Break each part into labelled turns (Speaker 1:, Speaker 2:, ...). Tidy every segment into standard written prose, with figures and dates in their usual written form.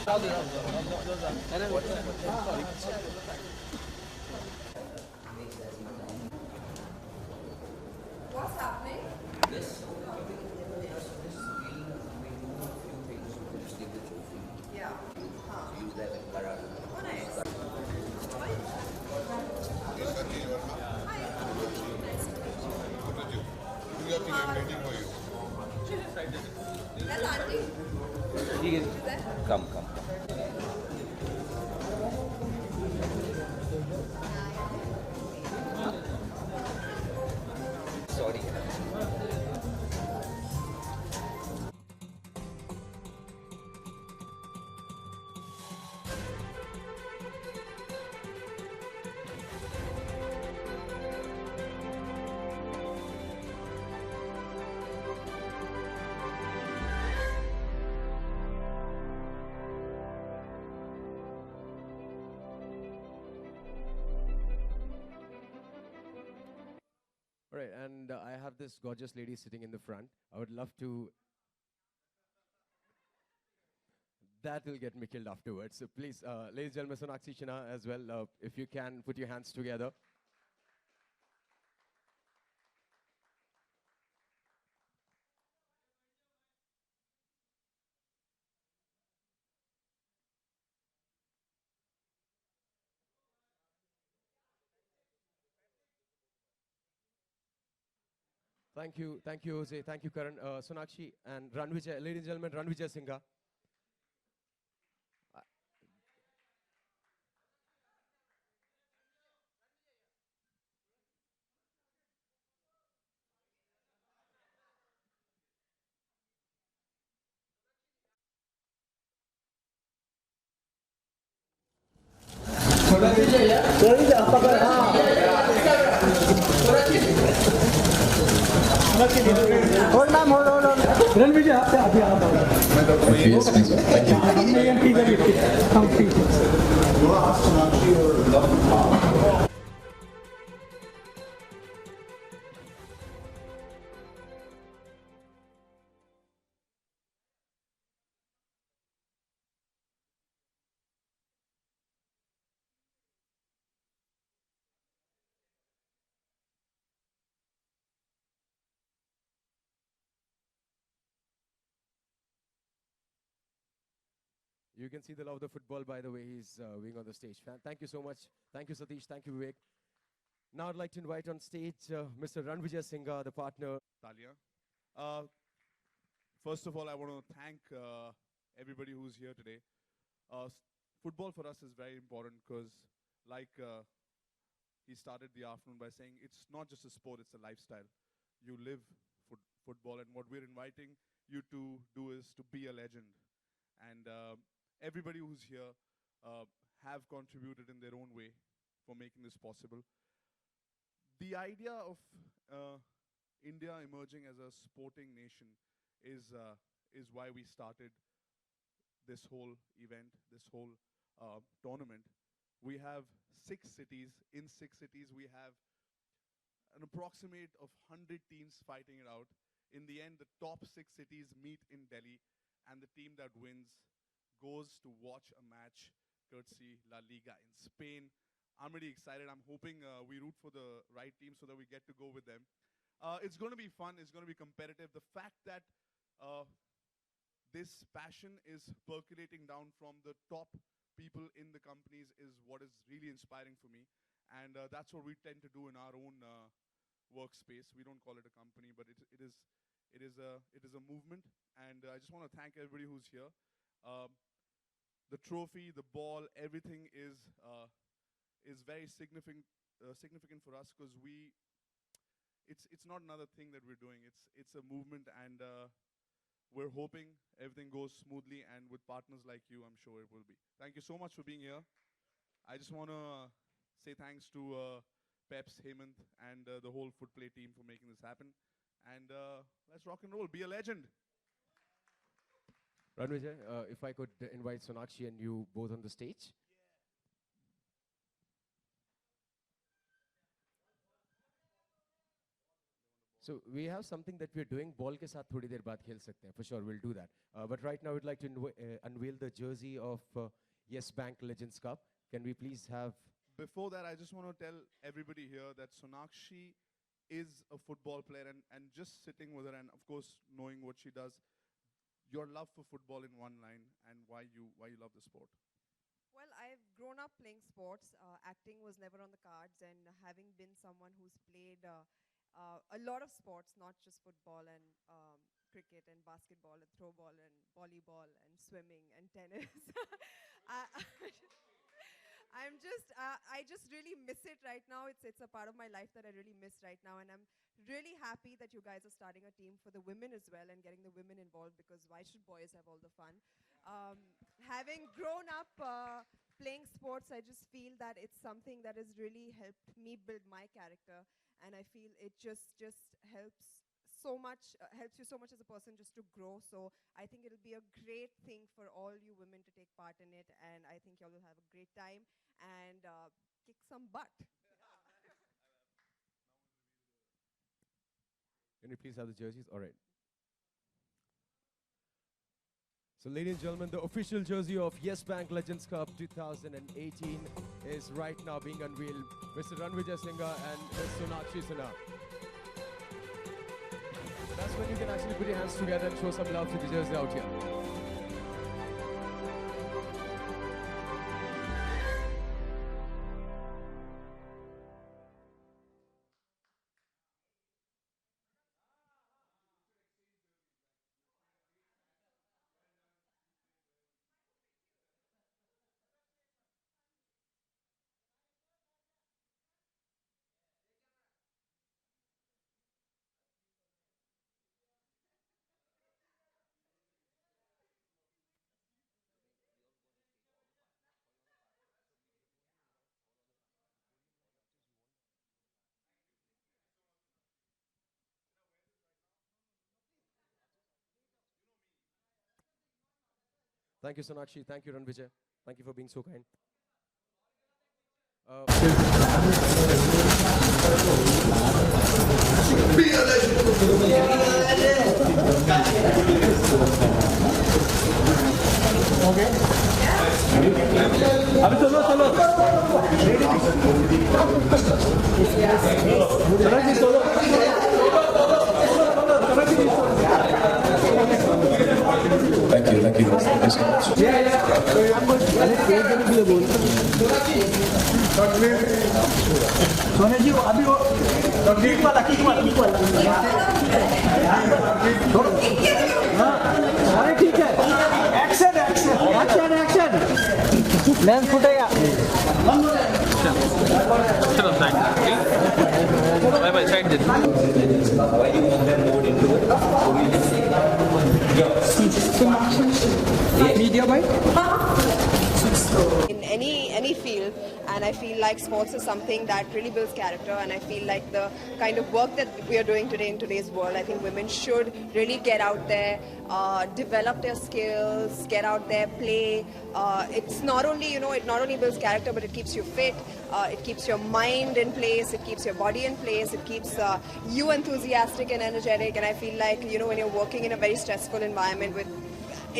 Speaker 1: What's happening? Yeah. Huh. Oh, nice.
Speaker 2: Waiting for you.
Speaker 1: That's auntie.
Speaker 3: ठीक है
Speaker 1: Is that?
Speaker 3: Come come sorry
Speaker 4: All right, and I have this gorgeous lady sitting in the front. I would love to. That will get me killed afterwards. So please, ladies and gentlemen, Sonakshi Sinha as well, if you can put your hands together. Thank you, Jose, thank you, Karan, Sonakshi, and Ranvijay, ladies and gentlemen, Ranvijay Singha.
Speaker 5: Hold on, hold on, hold on. Ranvijay आपसे अभी आ रहा हूँ.
Speaker 2: Yes, please. Thank you.
Speaker 5: हम ठीक है.
Speaker 4: You can see the love of the football by the way he's being on the stage. Thank you so much. Thank you, Satish. Thank you, Vivek. Now I'd like to invite on stage Mr. Ranvijay Singha, the partner.
Speaker 2: Talia. Uh, First of all, I want to thank everybody who's here today. Football for us is very important because, like he started the afternoon by saying, it's not just a sport, it's a lifestyle. You live football, and what we're inviting you to do is to be a legend. And everybody who's here have contributed in their own way for making this possible. The idea of India emerging as a sporting nation is why we started this whole event, this whole tournament. We have 6 cities. In 6 cities, we have an approximate of 100 teams fighting it out. In the end, the top 6 cities meet in Delhi, and the team that wins goes to watch a match courtesy La Liga in Spain. I'm really excited. I'm hoping we root for the right team so that we get to go with them. It's going to be fun. It's going to be competitive. The fact that this passion is percolating down from the top people in the companies is what is really inspiring for me. And that's what we tend to do in our own workspace. We don't call it a company, but it is a movement. And I just want to thank everybody who's here. The trophy, the ball, everything is very significant for us because it's not another thing that we're doing. It's a movement, and we're hoping everything goes smoothly. And with partners like you, I'm sure it will be. Thank you so much for being here. I just want to say thanks to Peps, Hemant, and the whole Footplay team for making this happen. And let's rock and roll. Be a legend.
Speaker 4: Ranvijay, if I could invite Sonakshi and you both on the stage. So we have something that we're doing. Ball ke saath thodi der baad khel sakte hain. For sure, we'll do that. But right now, we'd like to unveil the jersey of Yes Bank Legends Cup. Can we please have...
Speaker 2: Before that, I just want to tell everybody here that Sonakshi is a football player, and just sitting with her and, of course, knowing what she does, your love for football in one line and why you love the sport.
Speaker 3: Well, I've grown up playing sports. Acting was never on the cards, and having been someone who's played a lot of sports, not just football and cricket and basketball and throwball and volleyball and swimming and tennis. I just really miss it right now. It's a part of my life that I really miss right now, and I'm really happy that you guys are starting a team for the women as well and getting the women involved, because why should boys have all the fun? Having grown up playing sports, I just feel that it's something that has really helped me build my character, and I feel it just helps so much, helps you so much as a person just to grow. So I think it'll be a great thing for all you women to take part in it, and I think y'all will have a great time and kick some butt.
Speaker 4: Can we please have the jerseys? All right. So, ladies and gentlemen, the official jersey of Yes Bank Legends Cup 2018 is right now being unveiled. Mr. Ranvijay Singha and Ms. Sonakshi Sinha. That's when you can actually put your hands together and show some love to the jersey out here. Thank you, Sonakshi. Thank you, Ranvijay. Thank you for being so kind.
Speaker 5: अभी चलो चलो चलो जी चलो
Speaker 6: Thank you so much.
Speaker 5: सोने जी अभी वो kick वाला अरे ठीक है action action action action lens फुटेगा
Speaker 7: चलो साइड बाय बाय साइड दे
Speaker 1: Why do you want them more into it?
Speaker 5: Media भाई
Speaker 3: In any field, and I feel like sports is something that really builds character, and I feel like the kind of work that we are doing today in today's world, I think women should really get out there, develop their skills, get out there, play. It's not only, it not only builds character, but it keeps you fit, it keeps your mind in place, it keeps your body in place, it keeps you enthusiastic and energetic, and I feel like, when you're working in a very stressful environment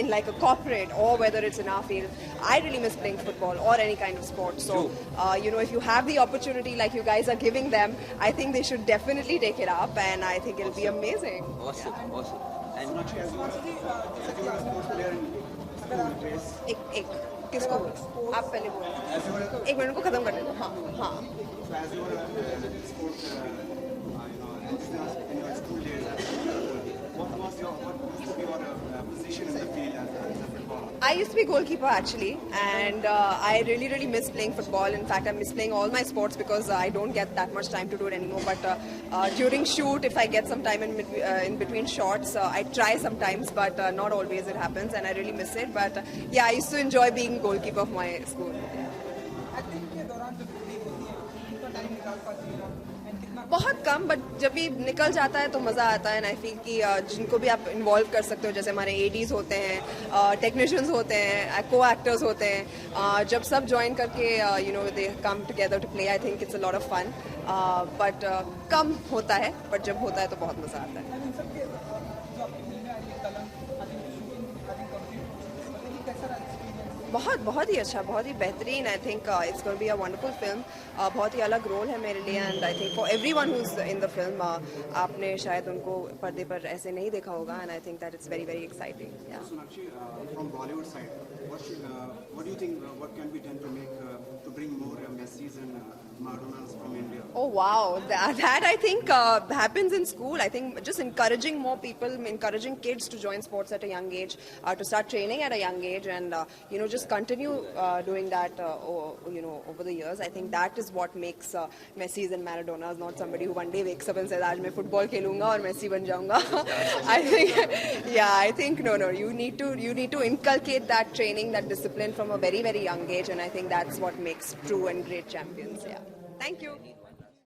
Speaker 3: in like a corporate, or whether it's in our field, I really miss playing football or any kind of sport. So, if you have the opportunity like you guys are giving them, I think they should definitely take it up, and I think it'll be amazing.
Speaker 1: Awesome, awesome. And
Speaker 3: एक किसको आप पहले बोलो, एक minute को खत्म कर दो. हाँ हाँ. I used to be goalkeeper actually, and I really miss playing football. In fact, I miss playing all my sports because I don't get that much time to do it anymore. But during shoot, if I get some time in between shots, I try sometimes, but not always it happens, and I really miss it. But yeah, I used to enjoy being goalkeeper of my school. बहुत कम, but जब भी निकल जाता है तो मज़ा आता है. एंड आई फील कि जिनको भी आप इन्वॉल्व कर सकते हो, जैसे हमारे एडीज होते हैं, टेक्नीशियंस होते हैं, को एक्टर्स होते हैं, जब सब ज्वाइन करके they come together to play, I think it's a lot of fun. But कम होता है, बट जब होता है तो बहुत मज़ा आता है. बहुत ही अच्छा, बहुत ही बेहतरीन. I think it's going to be a wonderful film. बहुत ही अलग रोल है मेरे लिए, and I think for everyone who is in the film, आपने शायद उनको पर्दे पर ऐसे नहीं देखा होगा, and I think that it's very very exciting.
Speaker 8: Sonakshi, from Bollywood side, what do you think? What can be done to bring more Messis and Maradonas from India?
Speaker 3: Oh wow, that I think happens in school. I think just encouraging more people, encouraging kids to join sports at a young age, to start training at a young age, and just continue doing that over the years. I think that is what makes Messis and Maradonas, not somebody who one day wakes up and says आज मैं football खेलूंगा और Messi बन जाऊंगा. I think no, you need to inculcate that training, that discipline from a very very young age, and I think that's what makes true and great champions. Yeah, thank you.